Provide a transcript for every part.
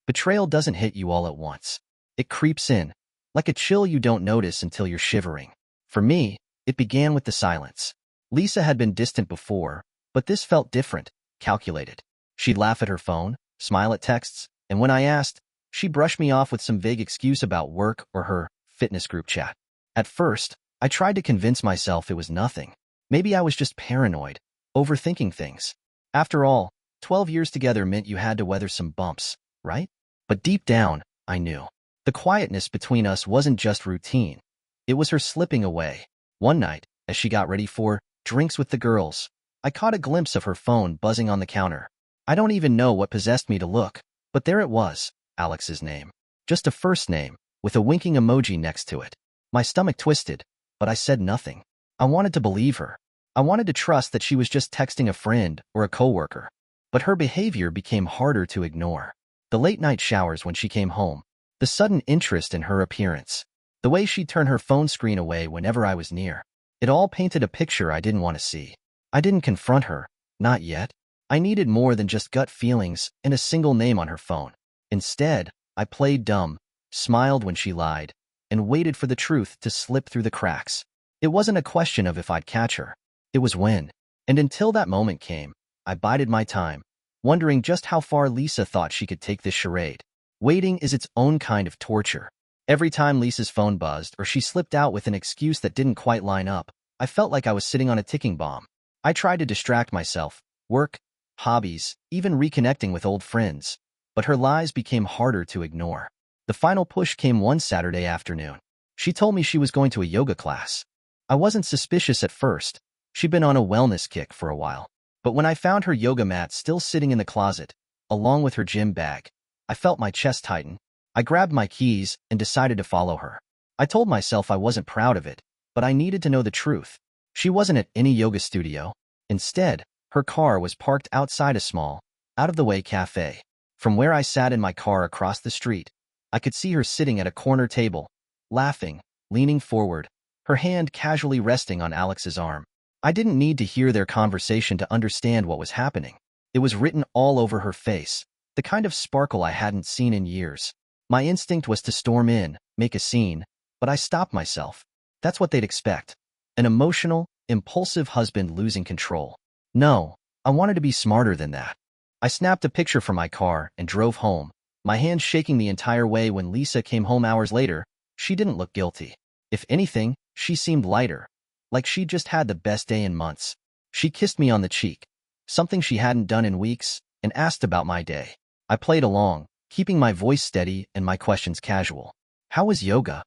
Betrayal doesn't hit you all at once. It creeps in, like a chill you don't notice until you're shivering. For me, it began with the silence. Lisa had been distant before, but this felt different, calculated. She'd laugh at her phone, smile at texts, and when I asked, she'd brush me off with some vague excuse about work or her fitness group chat. At first, I tried to convince myself it was nothing. Maybe I was just paranoid, overthinking things. After all, 12 years together meant you had to weather some bumps, right? But deep down, I knew. The quietness between us wasn't just routine. It was her slipping away. One night, as she got ready for drinks with the girls, I caught a glimpse of her phone buzzing on the counter. I don't even know what possessed me to look, but there it was, Alex's name. Just a first name, with a winking emoji next to it. My stomach twisted, but I said nothing. I wanted to believe her. I wanted to trust that she was just texting a friend or a coworker. But her behavior became harder to ignore. The late-night showers when she came home, the sudden interest in her appearance, the way she'd turn her phone screen away whenever I was near. It all painted a picture I didn't want to see. I didn't confront her, not yet. I needed more than just gut feelings and a single name on her phone. Instead, I played dumb, smiled when she lied, and waited for the truth to slip through the cracks. It wasn't a question of if I'd catch her. It was when. And until that moment came, I bided my time, wondering just how far Lisa thought she could take this charade. Waiting is its own kind of torture. Every time Lisa's phone buzzed or she slipped out with an excuse that didn't quite line up, I felt like I was sitting on a ticking bomb. I tried to distract myself, work, hobbies, even reconnecting with old friends, but her lies became harder to ignore. The final push came one Saturday afternoon. She told me she was going to a yoga class. I wasn't suspicious at first. She'd been on a wellness kick for a while. But when I found her yoga mat still sitting in the closet, along with her gym bag, I felt my chest tighten. I grabbed my keys and decided to follow her. I told myself I wasn't proud of it, but I needed to know the truth. She wasn't at any yoga studio. Instead, her car was parked outside a small, out-of-the-way cafe. From where I sat in my car across the street, I could see her sitting at a corner table, laughing, leaning forward, her hand casually resting on Alex's arm. I didn't need to hear their conversation to understand what was happening. It was written all over her face, the kind of sparkle I hadn't seen in years. My instinct was to storm in, make a scene, but I stopped myself. That's what they'd expect. An emotional, impulsive husband losing control. No, I wanted to be smarter than that. I snapped a picture from my car and drove home, my hands shaking the entire way. When Lisa came home hours later, she didn't look guilty. If anything, she seemed lighter, like she'd just had the best day in months. She kissed me on the cheek, something she hadn't done in weeks, and asked about my day. I played along, keeping my voice steady and my questions casual. "How was yoga?"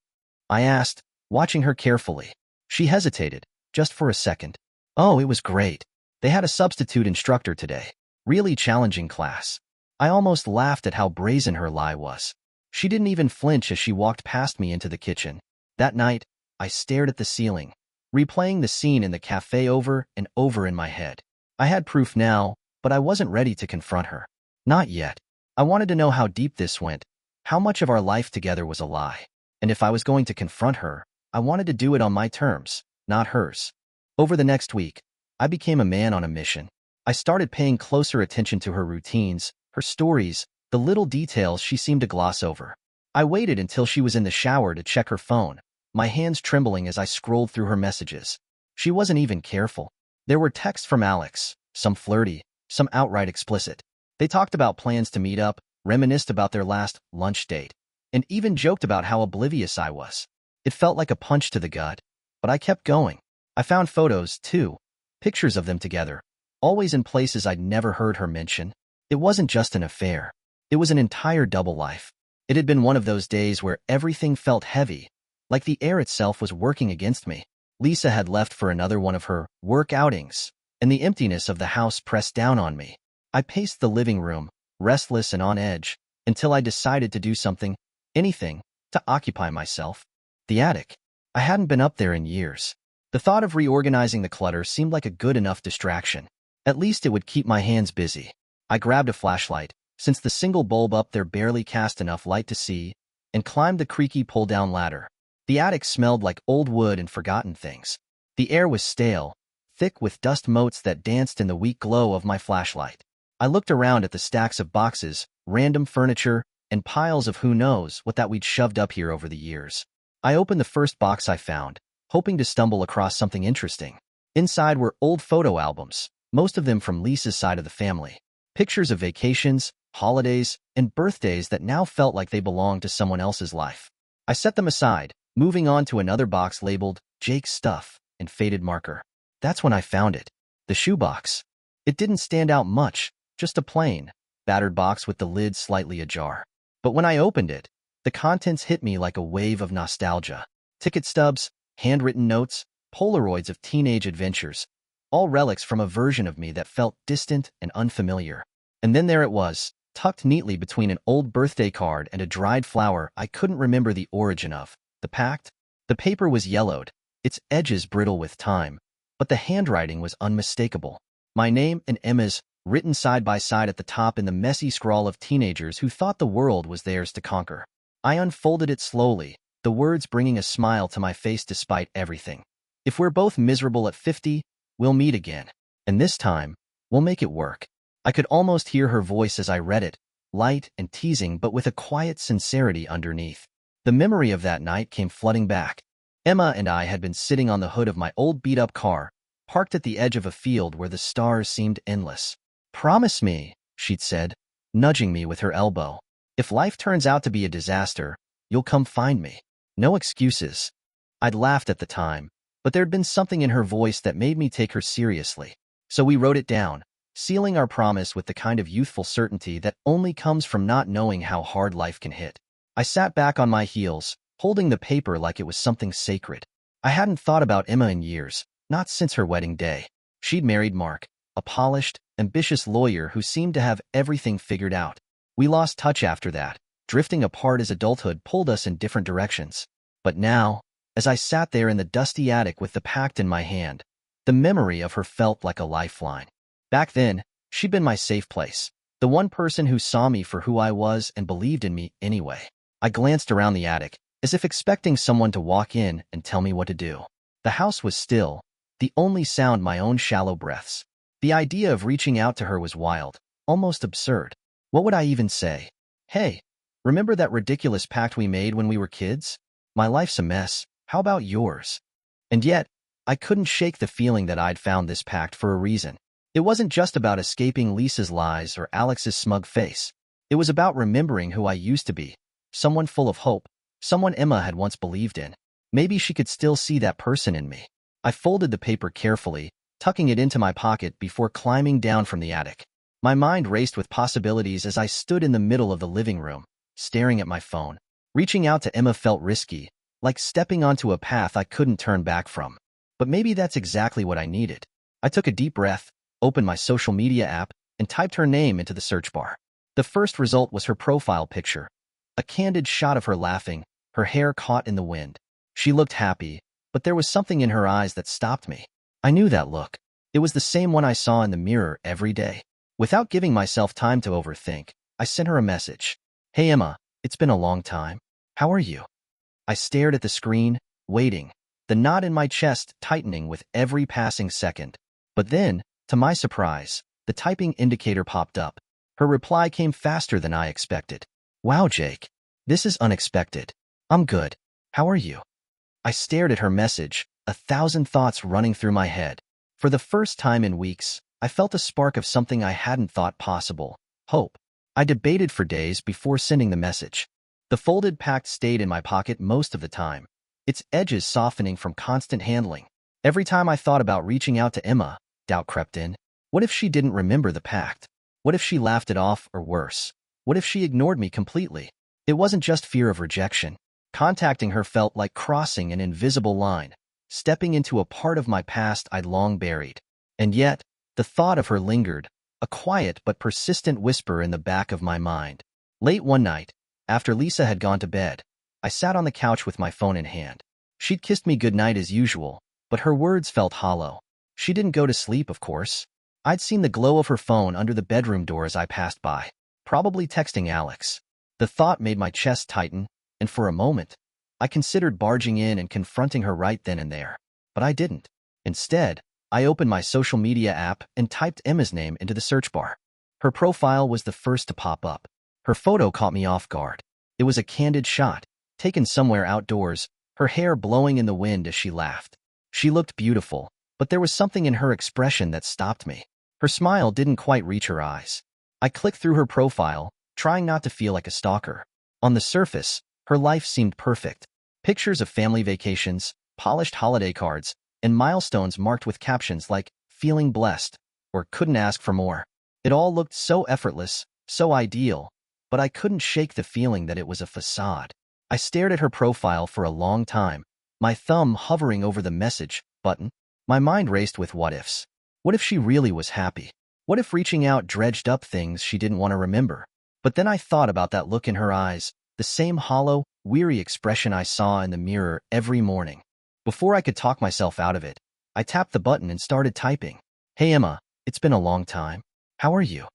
I asked, watching her carefully. She hesitated, just for a second. "Oh, it was great. They had a substitute instructor today. Really challenging class." I almost laughed at how brazen her lie was. She didn't even flinch as she walked past me into the kitchen. That night, I stared at the ceiling, replaying the scene in the cafe over and over in my head. I had proof now, but I wasn't ready to confront her. Not yet. I wanted to know how deep this went, how much of our life together was a lie. And if I was going to confront her, I wanted to do it on my terms, not hers. Over the next week, I became a man on a mission. I started paying closer attention to her routines, her stories, the little details she seemed to gloss over. I waited until she was in the shower to check her phone, my hands trembling as I scrolled through her messages. She wasn't even careful. There were texts from Alex, some flirty, some outright explicit. They talked about plans to meet up, reminisced about their last lunch date, and even joked about how oblivious I was. It felt like a punch to the gut, but I kept going. I found photos, too, pictures of them together, always in places I'd never heard her mention. It wasn't just an affair. It was an entire double life. It had been one of those days where everything felt heavy, like the air itself was working against me. Lisa had left for another one of her work outings, and the emptiness of the house pressed down on me. I paced the living room, restless and on edge, until I decided to do something, anything, to occupy myself. The attic. I hadn't been up there in years. The thought of reorganizing the clutter seemed like a good enough distraction. At least it would keep my hands busy. I grabbed a flashlight, since the single bulb up there barely cast enough light to see, and climbed the creaky pull-down ladder. The attic smelled like old wood and forgotten things. The air was stale, thick with dust motes that danced in the weak glow of my flashlight. I looked around at the stacks of boxes, random furniture, and piles of who knows what that we'd shoved up here over the years. I opened the first box I found, hoping to stumble across something interesting. Inside were old photo albums, most of them from Lisa's side of the family. Pictures of vacations, holidays, and birthdays that now felt like they belonged to someone else's life. I set them aside, moving on to another box labeled Jake's Stuff and faded marker. That's when I found it. The shoebox. It didn't stand out much, just a plain, battered box with the lid slightly ajar. But when I opened it, the contents hit me like a wave of nostalgia. Ticket stubs, handwritten notes, Polaroids of teenage adventures, all relics from a version of me that felt distant and unfamiliar. And then there it was, tucked neatly between an old birthday card and a dried flower I couldn't remember the origin of. The pact? The paper was yellowed, its edges brittle with time, but the handwriting was unmistakable. My name and Emma's, written side by side at the top in the messy scrawl of teenagers who thought the world was theirs to conquer. I unfolded it slowly, the words bringing a smile to my face despite everything. If we're both miserable at 50, we'll meet again. And this time, we'll make it work. I could almost hear her voice as I read it, light and teasing but with a quiet sincerity underneath. The memory of that night came flooding back. Emma and I had been sitting on the hood of my old beat-up car, parked at the edge of a field where the stars seemed endless. "Promise me," she'd said, nudging me with her elbow. "If life turns out to be a disaster, you'll come find me. No excuses." I'd laughed at the time, but there'd been something in her voice that made me take her seriously. So we wrote it down, sealing our promise with the kind of youthful certainty that only comes from not knowing how hard life can hit. I sat back on my heels, holding the paper like it was something sacred. I hadn't thought about Emma in years, not since her wedding day. She'd married Mark, a polished, ambitious lawyer who seemed to have everything figured out. We lost touch after that, drifting apart as adulthood pulled us in different directions. But now, as I sat there in the dusty attic with the pact in my hand, the memory of her felt like a lifeline. Back then, she'd been my safe place, the one person who saw me for who I was and believed in me anyway. I glanced around the attic, as if expecting someone to walk in and tell me what to do. The house was still, the only sound my own shallow breaths. The idea of reaching out to her was wild, almost absurd. What would I even say? "Hey, remember that ridiculous pact we made when we were kids? My life's a mess. How about yours?" And yet, I couldn't shake the feeling that I'd found this pact for a reason. It wasn't just about escaping Lisa's lies or Alex's smug face. It was about remembering who I used to be, someone full of hope, someone Emma had once believed in. Maybe she could still see that person in me. I folded the paper carefully, tucking it into my pocket before climbing down from the attic. My mind raced with possibilities as I stood in the middle of the living room, staring at my phone. Reaching out to Emma felt risky, like stepping onto a path I couldn't turn back from. But maybe that's exactly what I needed. I took a deep breath, opened my social media app, and typed her name into the search bar. The first result was her profile picture, a candid shot of her laughing, her hair caught in the wind. She looked happy, but there was something in her eyes that stopped me. I knew that look. It was the same one I saw in the mirror every day. Without giving myself time to overthink, I sent her a message. "Hey Emma, it's been a long time. How are you?" I stared at the screen, waiting, the knot in my chest tightening with every passing second. But then, to my surprise, the typing indicator popped up. Her reply came faster than I expected. "Wow, Jake. This is unexpected. I'm good. How are you?" I stared at her message, a thousand thoughts running through my head. For the first time in weeks, I felt a spark of something I hadn't thought possible: hope. I debated for days before sending the message. The folded pact stayed in my pocket most of the time, its edges softening from constant handling. Every time I thought about reaching out to Emma, doubt crept in. What if she didn't remember the pact? What if she laughed it off, or worse? What if she ignored me completely? It wasn't just fear of rejection. Contacting her felt like crossing an invisible line, stepping into a part of my past I'd long buried. And yet, the thought of her lingered, a quiet but persistent whisper in the back of my mind. Late one night, after Lisa had gone to bed, I sat on the couch with my phone in hand. She'd kissed me goodnight as usual, but her words felt hollow. She didn't go to sleep, of course. I'd seen the glow of her phone under the bedroom door as I passed by, probably texting Alex. The thought made my chest tighten, and for a moment, I considered barging in and confronting her right then and there. But I didn't. Instead, I opened my social media app and typed Emma's name into the search bar. Her profile was the first to pop up. Her photo caught me off guard. It was a candid shot, taken somewhere outdoors, her hair blowing in the wind as she laughed. She looked beautiful, but there was something in her expression that stopped me. Her smile didn't quite reach her eyes. I clicked through her profile, trying not to feel like a stalker. On the surface, her life seemed perfect. Pictures of family vacations, polished holiday cards, and milestones marked with captions like, "feeling blessed," or "couldn't ask for more." It all looked so effortless, so ideal, but I couldn't shake the feeling that it was a facade. I stared at her profile for a long time, my thumb hovering over the message button. My mind raced with what-ifs. What if she really was happy? What if reaching out dredged up things she didn't want to remember? But then I thought about that look in her eyes, the same hollow, weary expression I saw in the mirror every morning. Before I could talk myself out of it, I tapped the button and started typing. "Hey Emma, it's been a long time. How are you?"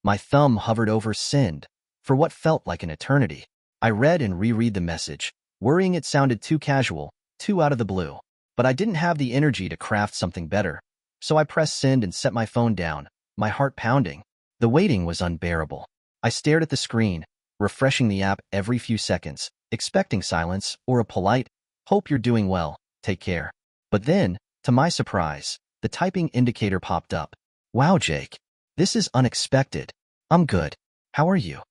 My thumb hovered over send for what felt like an eternity. I read and reread the message, worrying it sounded too casual, too out of the blue. But I didn't have the energy to craft something better, so I pressed send and set my phone down, my heart pounding. The waiting was unbearable. I stared at the screen, refreshing the app every few seconds, expecting silence or a polite, "hope you're doing well, take care." But then, to my surprise, the typing indicator popped up. "Wow, Jake. This is unexpected. I'm good. How are you?"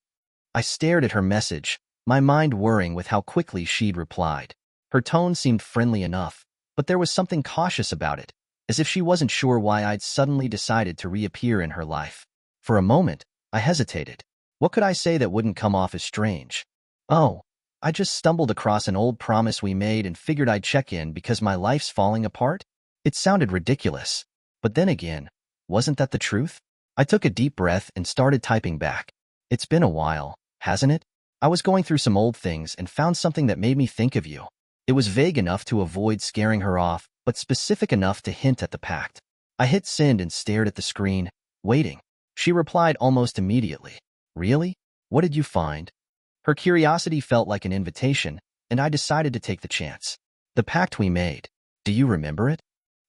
I stared at her message, my mind whirring with how quickly she'd replied. Her tone seemed friendly enough, but there was something cautious about it, as if she wasn't sure why I'd suddenly decided to reappear in her life. For a moment, I hesitated. What could I say that wouldn't come off as strange? "Oh, I just stumbled across an old promise we made and figured I'd check in because my life's falling apart?" It sounded ridiculous. But then again, wasn't that the truth? I took a deep breath and started typing back. "It's been a while, hasn't it? I was going through some old things and found something that made me think of you." It was vague enough to avoid scaring her off, but specific enough to hint at the pact. I hit send and stared at the screen, waiting. She replied almost immediately. "Really? What did you find?" Her curiosity felt like an invitation, and I decided to take the chance. "The pact we made. Do you remember it?"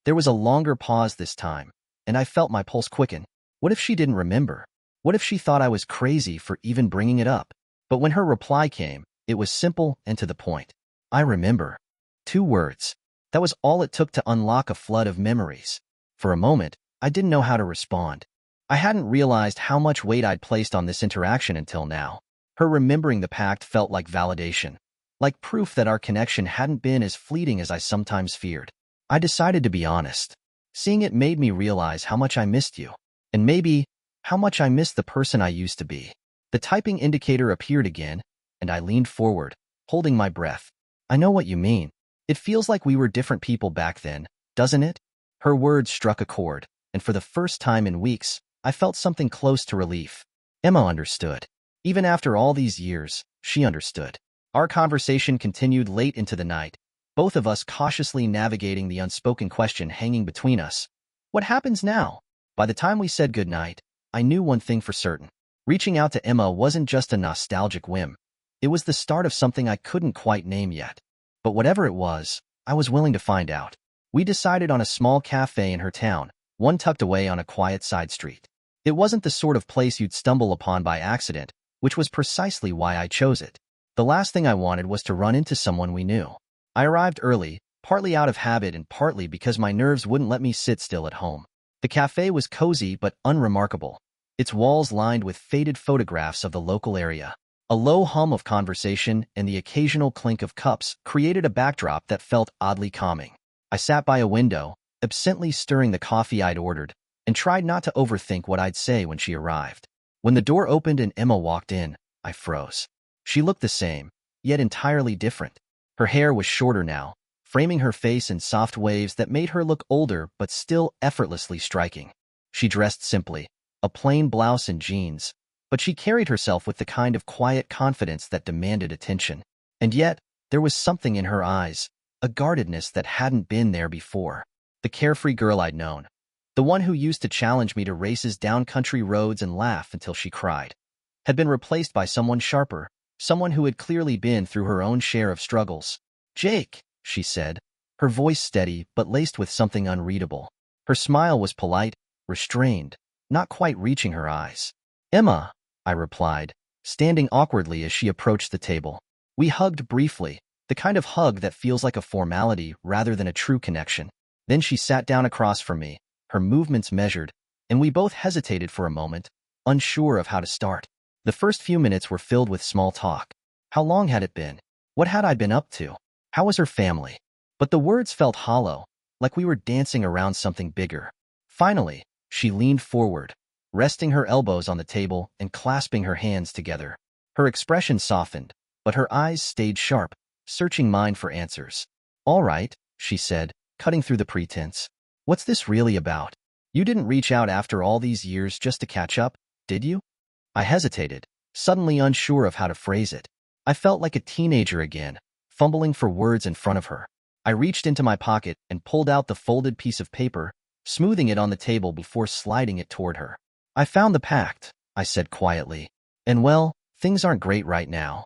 There was a longer pause this time, and I felt my pulse quicken. What if she didn't remember? What if she thought I was crazy for even bringing it up? But when her reply came, it was simple and to the point. "I remember." 2 words. That was all it took to unlock a flood of memories. For a moment, I didn't know how to respond. I hadn't realized how much weight I'd placed on this interaction until now. Her remembering the pact felt like validation, like proof that our connection hadn't been as fleeting as I sometimes feared. I decided to be honest. Seeing it made me realize how much I missed you, and maybe how much I missed the person I used to be. The typing indicator appeared again, and I leaned forward, holding my breath. "I know what you mean. It feels like we were different people back then, doesn't it?" Her words struck a chord, and for the first time in weeks, I felt something close to relief. Emma understood. Even after all these years, she understood. Our conversation continued late into the night, both of us cautiously navigating the unspoken question hanging between us. What happens now? By the time we said goodnight, I knew one thing for certain. Reaching out to Emma wasn't just a nostalgic whim. It was the start of something I couldn't quite name yet. But whatever it was, I was willing to find out. We decided on a small cafe in her town, one tucked away on a quiet side street. It wasn't the sort of place you'd stumble upon by accident, which was precisely why I chose it. The last thing I wanted was to run into someone we knew. I arrived early, partly out of habit and partly because my nerves wouldn't let me sit still at home. The cafe was cozy but unremarkable, its walls lined with faded photographs of the local area. A low hum of conversation and the occasional clink of cups created a backdrop that felt oddly calming. I sat by a window, absently stirring the coffee I'd ordered, and tried not to overthink what I'd say when she arrived. When the door opened and Emma walked in, I froze. She looked the same, yet entirely different. Her hair was shorter now, framing her face in soft waves that made her look older but still effortlessly striking. She dressed simply, a plain blouse and jeans, but she carried herself with the kind of quiet confidence that demanded attention. And yet, there was something in her eyes, a guardedness that hadn't been there before. The carefree girl I'd known, the one who used to challenge me to races down country roads and laugh until she cried, had been replaced by someone sharper, someone who had clearly been through her own share of struggles. "Jake," she said, her voice steady but laced with something unreadable. Her smile was polite, restrained, not quite reaching her eyes. "Emma," I replied, standing awkwardly as she approached the table. We hugged briefly, the kind of hug that feels like a formality rather than a true connection. Then she sat down across from me, her movements measured, and we both hesitated for a moment, unsure of how to start. The first few minutes were filled with small talk. How long had it been? What had I been up to? How was her family? But the words felt hollow, like we were dancing around something bigger. Finally, she leaned forward, resting her elbows on the table and clasping her hands together. Her expression softened, but her eyes stayed sharp, searching mine for answers. "All right," she said, cutting through the pretense. "What's this really about? You didn't reach out after all these years just to catch up, did you?" I hesitated, suddenly unsure of how to phrase it. I felt like a teenager again, fumbling for words in front of her. I reached into my pocket and pulled out the folded piece of paper, smoothing it on the table before sliding it toward her. "I found the pact," I said quietly. "And well, things aren't great right now."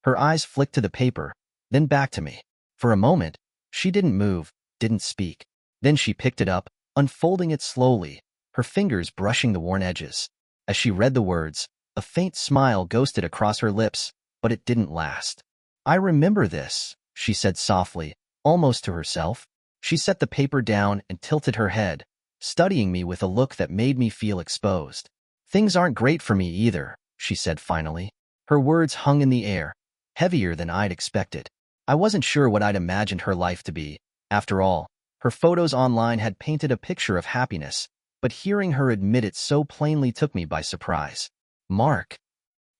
Her eyes flicked to the paper, then back to me. For a moment, she didn't move, didn't speak. Then she picked it up, unfolding it slowly, her fingers brushing the worn edges. As she read the words, a faint smile ghosted across her lips, but it didn't last. "I remember this," she said softly, almost to herself. She set the paper down and tilted her head, studying me with a look that made me feel exposed. "Things aren't great for me either," she said finally. Her words hung in the air, heavier than I'd expected. I wasn't sure what I'd imagined her life to be. After all, her photos online had painted a picture of happiness, but hearing her admit it so plainly took me by surprise. "Mark?"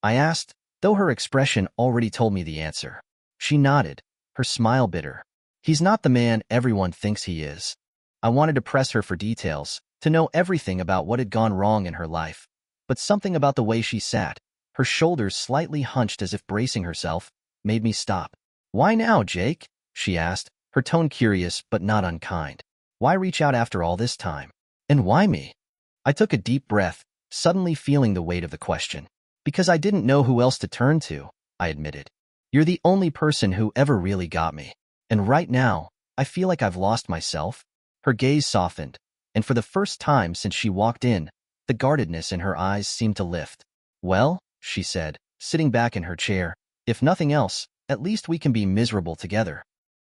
I asked, though her expression already told me the answer. She nodded, her smile bitter. "He's not the man everyone thinks he is." I wanted to press her for details, to know everything about what had gone wrong in her life. But something about the way she sat, her shoulders slightly hunched as if bracing herself, made me stop. "Why now, Jake?" she asked, her tone curious but not unkind. "Why reach out after all this time? And why me?" I took a deep breath, suddenly feeling the weight of the question. "Because I didn't know who else to turn to," I admitted. "You're the only person who ever really got me. And right now, I feel like I've lost myself." Her gaze softened, and for the first time since she walked in, the guardedness in her eyes seemed to lift. "Well," she said, sitting back in her chair, "if nothing else, at least we can be miserable together."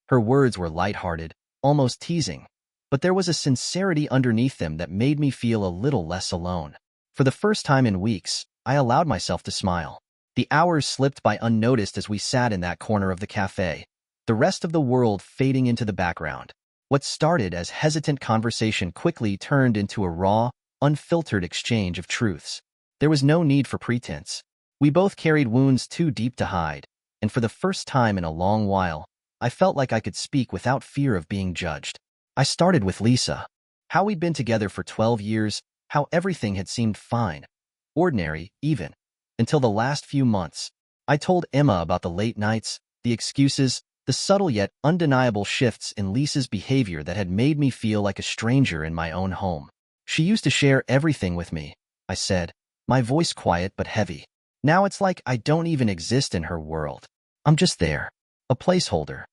Her words were lighthearted, almost teasing, but there was a sincerity underneath them that made me feel a little less alone. For the first time in weeks, I allowed myself to smile. The hours slipped by unnoticed as we sat in that corner of the cafe, the rest of the world fading into the background. What started as hesitant conversation quickly turned into a raw, unfiltered exchange of truths. There was no need for pretense. We both carried wounds too deep to hide, and for the first time in a long while, I felt like I could speak without fear of being judged. I started with Lisa. How we'd been together for 12 years, how everything had seemed fine, ordinary, even, until the last few months. I told Emma about the late nights, the excuses, the subtle yet undeniable shifts in Lisa's behavior that had made me feel like a stranger in my own home. "She used to share everything with me," I said, my voice quiet but heavy. "Now it's like I don't even exist in her world. I'm just there, a placeholder."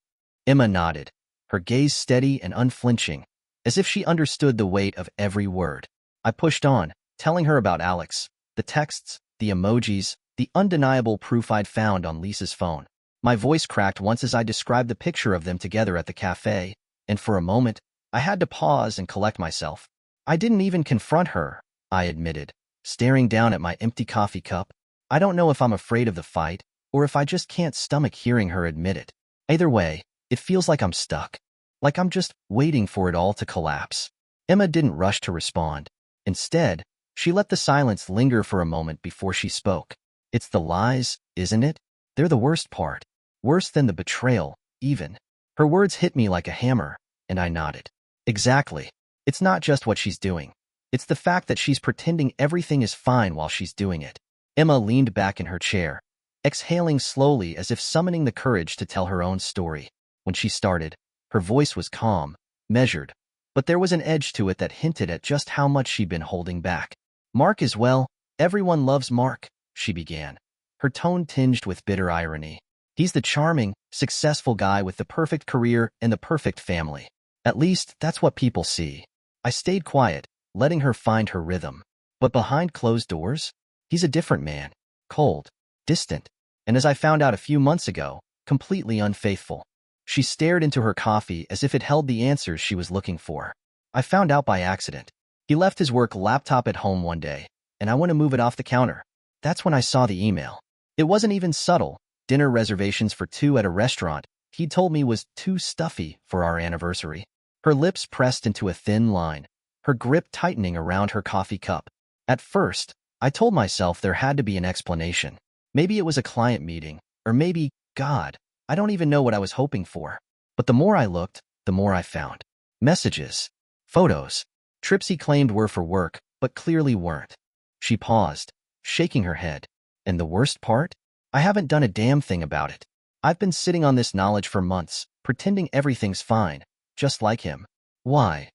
Emma nodded, her gaze steady and unflinching, as if she understood the weight of every word. I pushed on, telling her about Alex, the texts, the emojis, the undeniable proof I'd found on Lisa's phone. My voice cracked once as I described the picture of them together at the cafe, and for a moment, I had to pause and collect myself. "I didn't even confront her," I admitted, staring down at my empty coffee cup. "I don't know if I'm afraid of the fight, or if I just can't stomach hearing her admit it. Either way, it feels like I'm stuck. Like I'm just waiting for it all to collapse." Emma didn't rush to respond. Instead, she let the silence linger for a moment before she spoke. "It's the lies, isn't it? They're the worst part. Worse than the betrayal, even." Her words hit me like a hammer, and I nodded. "Exactly. It's not just what she's doing. It's the fact that she's pretending everything is fine while she's doing it." Emma leaned back in her chair, exhaling slowly as if summoning the courage to tell her own story. When she started, her voice was calm, measured, but there was an edge to it that hinted at just how much she'd been holding back. "Mark is well, everyone loves Mark," she began, her tone tinged with bitter irony. "He's the charming, successful guy with the perfect career and the perfect family. At least, that's what people see." I stayed quiet, letting her find her rhythm. "But behind closed doors, he's a different man. Cold, distant, and as I found out a few months ago, completely unfaithful. She stared into her coffee as if it held the answers she was looking for. I found out by accident. He left his work laptop at home one day, and I went to move it off the counter. That's when I saw the email. It wasn't even subtle. Dinner reservations for 2 at a restaurant he'd told me was too stuffy for our anniversary. Her lips pressed into a thin line, her grip tightening around her coffee cup. At first, I told myself there had to be an explanation. Maybe it was a client meeting, or maybe, God, I don't even know what I was hoping for. But the more I looked, the more I found. Messages, photos, trips he claimed were for work, but clearly weren't. She paused, shaking her head. And the worst part? I haven't done a damn thing about it. I've been sitting on this knowledge for months, pretending everything's fine, just like him. Why?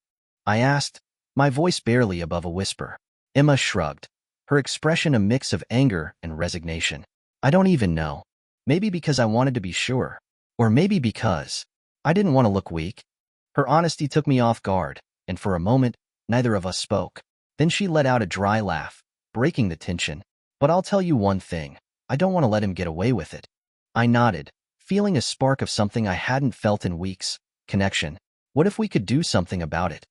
I asked, my voice barely above a whisper. Emma shrugged, her expression a mix of anger and resignation. I don't even know. Maybe because I wanted to be sure. Or maybe because I didn't want to look weak. Her honesty took me off guard, and for a moment, neither of us spoke. Then she let out a dry laugh, breaking the tension. But I'll tell you one thing. I don't want to let him get away with it. I nodded, feeling a spark of something I hadn't felt in weeks. Connection. What if we could do something about it?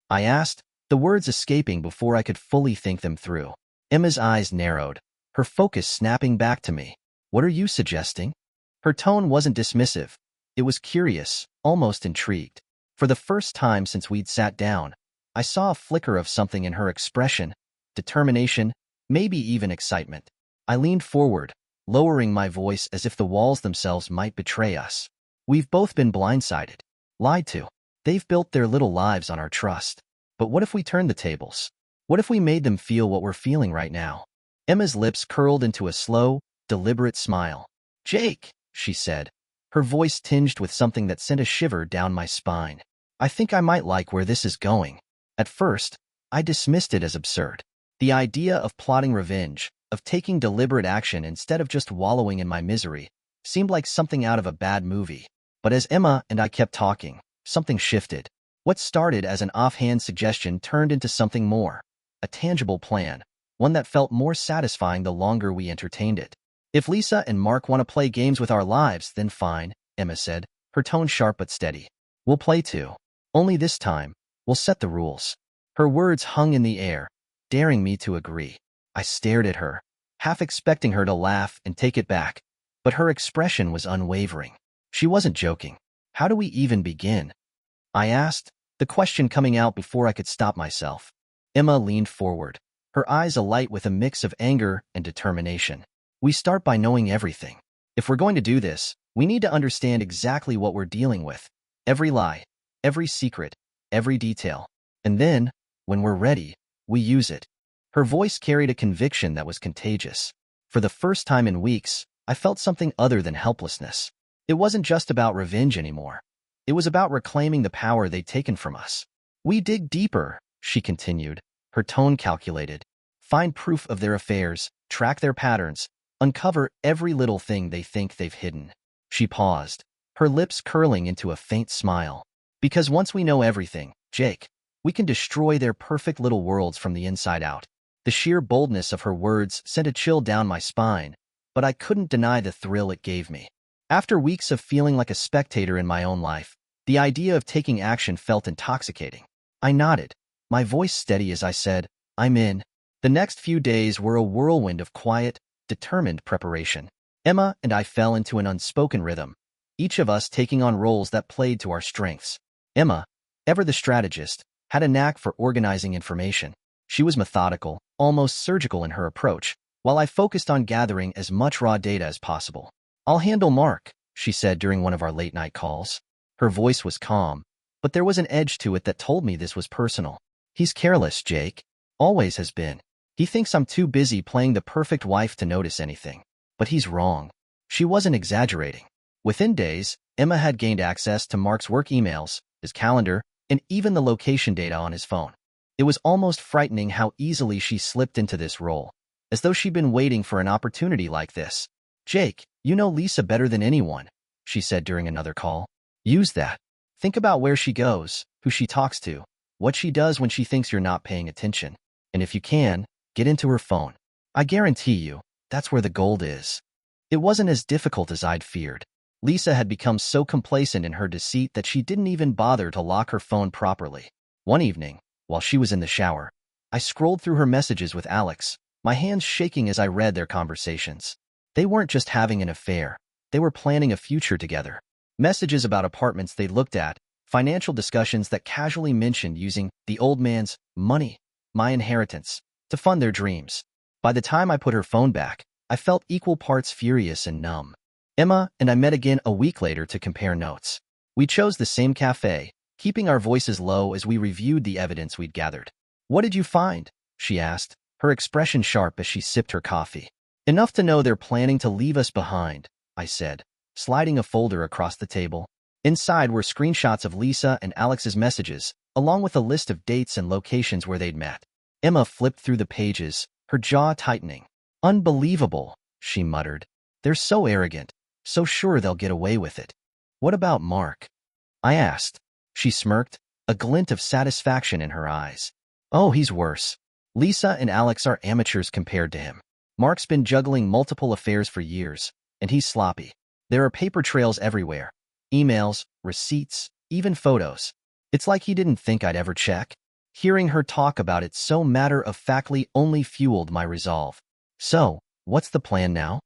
I asked, the words escaping before I could fully think them through. Emma's eyes narrowed, her focus snapping back to me. What are you suggesting? Her tone wasn't dismissive. It was curious, almost intrigued. For the first time since we'd sat down, I saw a flicker of something in her expression, determination, maybe even excitement. I leaned forward, lowering my voice as if the walls themselves might betray us. We've both been blindsided, lied to. They've built their little lives on our trust. But what if we turned the tables? What if we made them feel what we're feeling right now? Emma's lips curled into a slow, deliberate smile. Jake, she said, her voice tinged with something that sent a shiver down my spine. I think I might like where this is going. At first, I dismissed it as absurd. The idea of plotting revenge, of taking deliberate action instead of just wallowing in my misery, seemed like something out of a bad movie. But as Emma and I kept talking, something shifted. What started as an offhand suggestion turned into something more, a tangible plan, one that felt more satisfying the longer we entertained it. If Lisa and Mark want to play games with our lives, then fine, Emma said, her tone sharp but steady. We'll play too. Only this time, we'll set the rules. Her words hung in the air, daring me to agree. I stared at her, half expecting her to laugh and take it back, but her expression was unwavering. She wasn't joking. How do we even begin? I asked, the question coming out before I could stop myself. Emma leaned forward, her eyes alight with a mix of anger and determination. We start by knowing everything. If we're going to do this, we need to understand exactly what we're dealing with. Every lie, every secret, every detail. And then, when we're ready, we use it. Her voice carried a conviction that was contagious. For the first time in weeks, I felt something other than helplessness. It wasn't just about revenge anymore. It was about reclaiming the power they'd taken from us. We dig deeper, she continued, her tone calculated. Find proof of their affairs, track their patterns, uncover every little thing they think they've hidden. She paused, her lips curling into a faint smile. Because once we know everything, Jake, we can destroy their perfect little worlds from the inside out. The sheer boldness of her words sent a chill down my spine, but I couldn't deny the thrill it gave me. After weeks of feeling like a spectator in my own life, the idea of taking action felt intoxicating. I nodded, my voice steady as I said, I'm in. The next few days were a whirlwind of quiet, determined preparation. Emma and I fell into an unspoken rhythm, each of us taking on roles that played to our strengths. Emma, ever the strategist, had a knack for organizing information. She was methodical, almost surgical in her approach, while I focused on gathering as much raw data as possible. I'll handle Mark, she said during one of our late-night calls. Her voice was calm, but there was an edge to it that told me this was personal. He's careless, Jake. Always has been. He thinks I'm too busy playing the perfect wife to notice anything. But he's wrong. She wasn't exaggerating. Within days, Emma had gained access to Mark's work emails, his calendar, and even the location data on his phone. It was almost frightening how easily she slipped into this role, as though she'd been waiting for an opportunity like this. Jake, you know Lisa better than anyone, she said during another call. Use that. Think about where she goes, who she talks to, what she does when she thinks you're not paying attention. And if you can, get into her phone. I guarantee you, that's where the gold is. It wasn't as difficult as I'd feared. Lisa had become so complacent in her deceit that she didn't even bother to lock her phone properly. One evening, while she was in the shower, I scrolled through her messages with Alex, my hands shaking as I read their conversations. They weren't just having an affair. They were planning a future together. Messages about apartments they looked at, financial discussions that casually mentioned using the old man's money, my inheritance, to fund their dreams. By the time I put her phone back, I felt equal parts furious and numb. Emma and I met again a week later to compare notes. We chose the same cafe, keeping our voices low as we reviewed the evidence we'd gathered. "What did you find?" she asked, her expression sharp as she sipped her coffee. "Enough to know they're planning to leave us behind," I said, sliding a folder across the table. Inside were screenshots of Lisa and Alex's messages, along with a list of dates and locations where they'd met. Emma flipped through the pages, her jaw tightening. "Unbelievable," she muttered. "They're so arrogant, so sure they'll get away with it." "What about Mark?" I asked. She smirked, a glint of satisfaction in her eyes. "Oh, he's worse. Lisa and Alex are amateurs compared to him. Mark's been juggling multiple affairs for years, and he's sloppy. There are paper trails everywhere. Emails, receipts, even photos. It's like he didn't think I'd ever check." Hearing her talk about it so matter-of-factly only fueled my resolve. "So, what's the plan now?"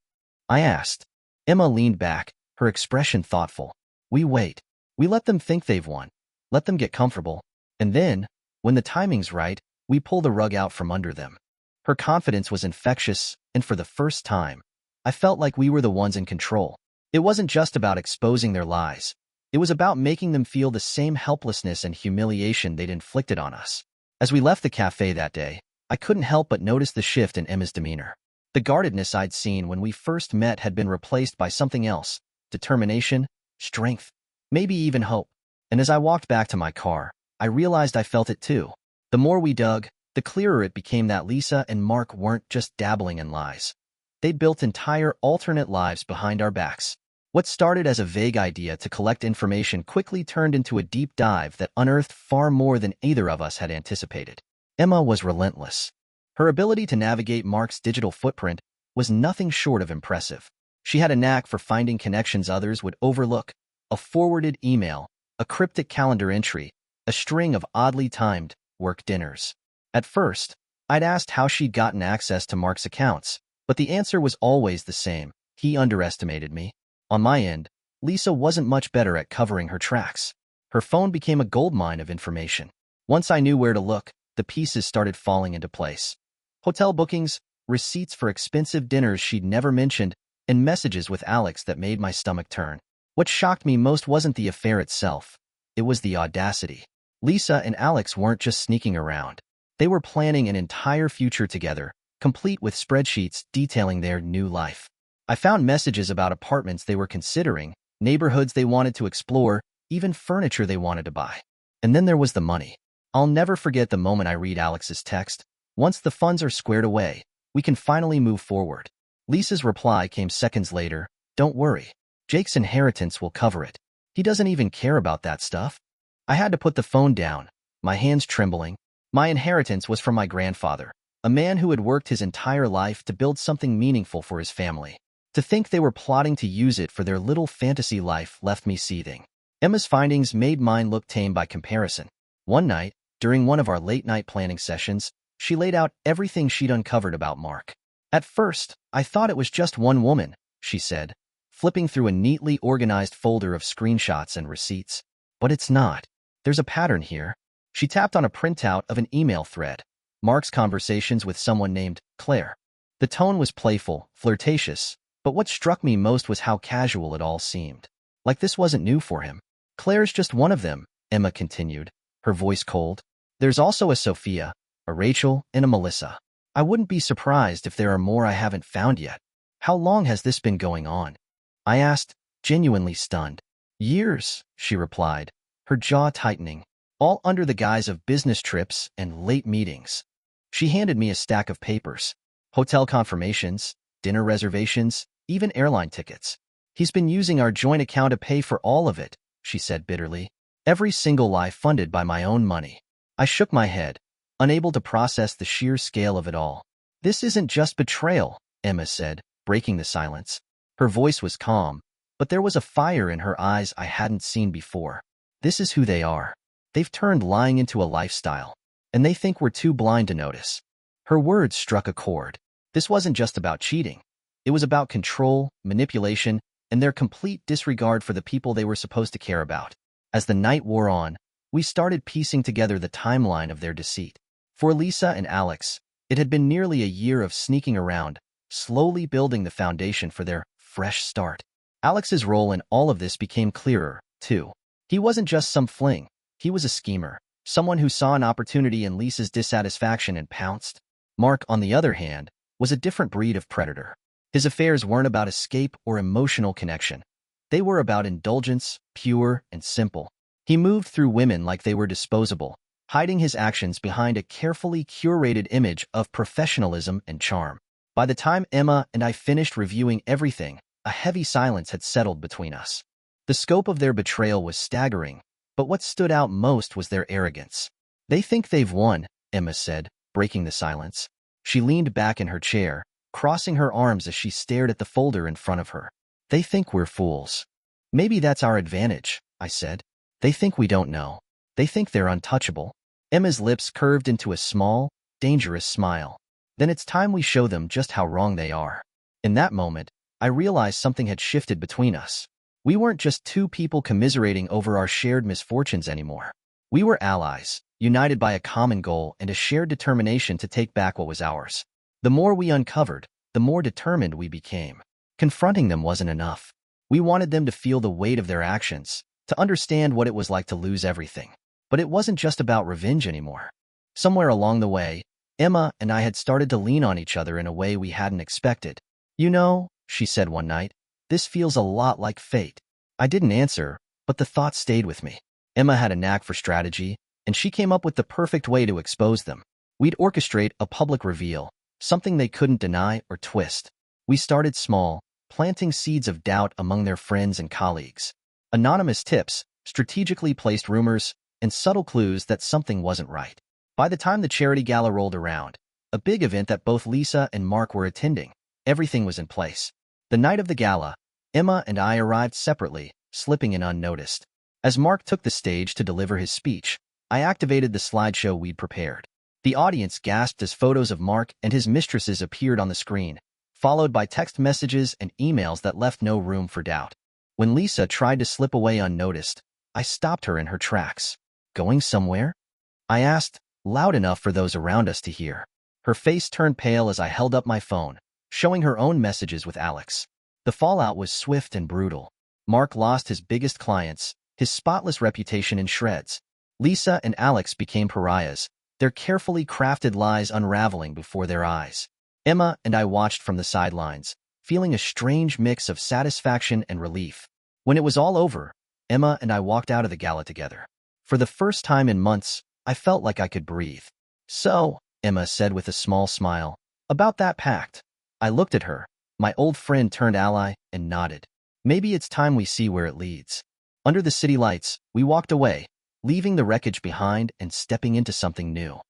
I asked. Emma leaned back, her expression thoughtful. "We wait. We let them think they've won. Let them get comfortable. And then, when the timing's right, we pull the rug out from under them." Her confidence was infectious, and for the first time, I felt like we were the ones in control. It wasn't just about exposing their lies. It was about making them feel the same helplessness and humiliation they'd inflicted on us. As we left the cafe that day, I couldn't help but notice the shift in Emma's demeanor. The guardedness I'd seen when we first met had been replaced by something else: determination, strength, maybe even hope. And as I walked back to my car, I realized I felt it too. The more we dug, the clearer it became that Lisa and Mark weren't just dabbling in lies. They'd built entire alternate lives behind our backs. What started as a vague idea to collect information quickly turned into a deep dive that unearthed far more than either of us had anticipated. Emma was relentless. Her ability to navigate Mark's digital footprint was nothing short of impressive. She had a knack for finding connections others would overlook: a forwarded email, a cryptic calendar entry, a string of oddly timed work dinners. At first, I'd asked how she'd gotten access to Mark's accounts, but the answer was always the same: he underestimated me. On my end, Lisa wasn't much better at covering her tracks. Her phone became a goldmine of information. Once I knew where to look, the pieces started falling into place. Hotel bookings, receipts for expensive dinners she'd never mentioned, and messages with Alex that made my stomach turn. What shocked me most wasn't the affair itself. It was the audacity. Lisa and Alex weren't just sneaking around. They were planning an entire future together, complete with spreadsheets detailing their new life. I found messages about apartments they were considering, neighborhoods they wanted to explore, even furniture they wanted to buy. And then there was the money. I'll never forget the moment I read Alex's text: "Once the funds are squared away, we can finally move forward." Lisa's reply came seconds later: "Don't worry. Jake's inheritance will cover it. He doesn't even care about that stuff." I had to put the phone down, my hands trembling. My inheritance was from my grandfather, a man who had worked his entire life to build something meaningful for his family. To think they were plotting to use it for their little fantasy life left me seething. Emma's findings made mine look tame by comparison. One night, during one of our late-night planning sessions, she laid out everything she'd uncovered about Mark. "At first, I thought it was just one woman," she said, flipping through a neatly organized folder of screenshots and receipts. "But it's not. There's a pattern here." She tapped on a printout of an email thread: Mark's conversations with someone named Claire. The tone was playful, flirtatious, but what struck me most was how casual it all seemed. Like this wasn't new for him. "Claire's just one of them," Emma continued, her voice cold. "There's also a Sophia, a Rachel, and a Melissa. I wouldn't be surprised if there are more I haven't found yet." "How long has this been going on?" I asked, genuinely stunned. "Years," she replied, her jaw tightening, "all under the guise of business trips and late meetings." She handed me a stack of papers: hotel confirmations, dinner reservations, even airline tickets. "He's been using our joint account to pay for all of it," she said bitterly. "Every single lie funded by my own money." I shook my head, unable to process the sheer scale of it all. "This isn't just betrayal," Emma said, breaking the silence. Her voice was calm, but there was a fire in her eyes I hadn't seen before. This is who they are. They've turned lying into a lifestyle, and they think we're too blind to notice. Her words struck a chord. This wasn't just about cheating. It was about control, manipulation, and their complete disregard for the people they were supposed to care about. As the night wore on, we started piecing together the timeline of their deceit. For Lisa and Alex, it had been nearly a year of sneaking around, slowly building the foundation for their fresh start. Alex's role in all of this became clearer, too. He wasn't just some fling. He was a schemer, someone who saw an opportunity in Lisa's dissatisfaction and pounced. Mark, on the other hand, was a different breed of predator. His affairs weren't about escape or emotional connection. They were about indulgence, pure and simple. He moved through women like they were disposable, hiding his actions behind a carefully curated image of professionalism and charm. By the time Emma and I finished reviewing everything, a heavy silence had settled between us. The scope of their betrayal was staggering, but what stood out most was their arrogance. "They think they've won," Emma said, breaking the silence. She leaned back in her chair, crossing her arms as she stared at the folder in front of her. "They think we're fools." "Maybe that's our advantage," I said. "They think we don't know. They think they're untouchable." Emma's lips curved into a small, dangerous smile. "Then it's time we show them just how wrong they are." In that moment, I realized something had shifted between us. We weren't just two people commiserating over our shared misfortunes anymore. We were allies, united by a common goal and a shared determination to take back what was ours. The more we uncovered, the more determined we became. Confronting them wasn't enough. We wanted them to feel the weight of their actions, to understand what it was like to lose everything. But it wasn't just about revenge anymore. Somewhere along the way, Emma and I had started to lean on each other in a way we hadn't expected. "You know," she said one night, "this feels a lot like fate." I didn't answer, but the thought stayed with me. Emma had a knack for strategy, and she came up with the perfect way to expose them. We'd orchestrate a public reveal, something they couldn't deny or twist. We started small, planting seeds of doubt among their friends and colleagues. Anonymous tips, strategically placed rumors, and subtle clues that something wasn't right. By the time the charity gala rolled around, a big event that both Lisa and Mark were attending, everything was in place. The night of the gala, Emma and I arrived separately, slipping in unnoticed. As Mark took the stage to deliver his speech, I activated the slideshow we'd prepared. The audience gasped as photos of Mark and his mistresses appeared on the screen, followed by text messages and emails that left no room for doubt. When Lisa tried to slip away unnoticed, I stopped her in her tracks. "Going somewhere?" I asked, loud enough for those around us to hear. Her face turned pale as I held up my phone, showing her own messages with Alex. The fallout was swift and brutal. Mark lost his biggest clients, his spotless reputation in shreds. Lisa and Alex became pariahs, their carefully crafted lies unraveling before their eyes. Emma and I watched from the sidelines, feeling a strange mix of satisfaction and relief. When it was all over, Emma and I walked out of the gala together. For the first time in months, I felt like I could breathe. "So," Emma said with a small smile, "about that pact." I looked at her, my old friend turned ally, and nodded. "Maybe it's time we see where it leads." Under the city lights, we walked away, leaving the wreckage behind and stepping into something new.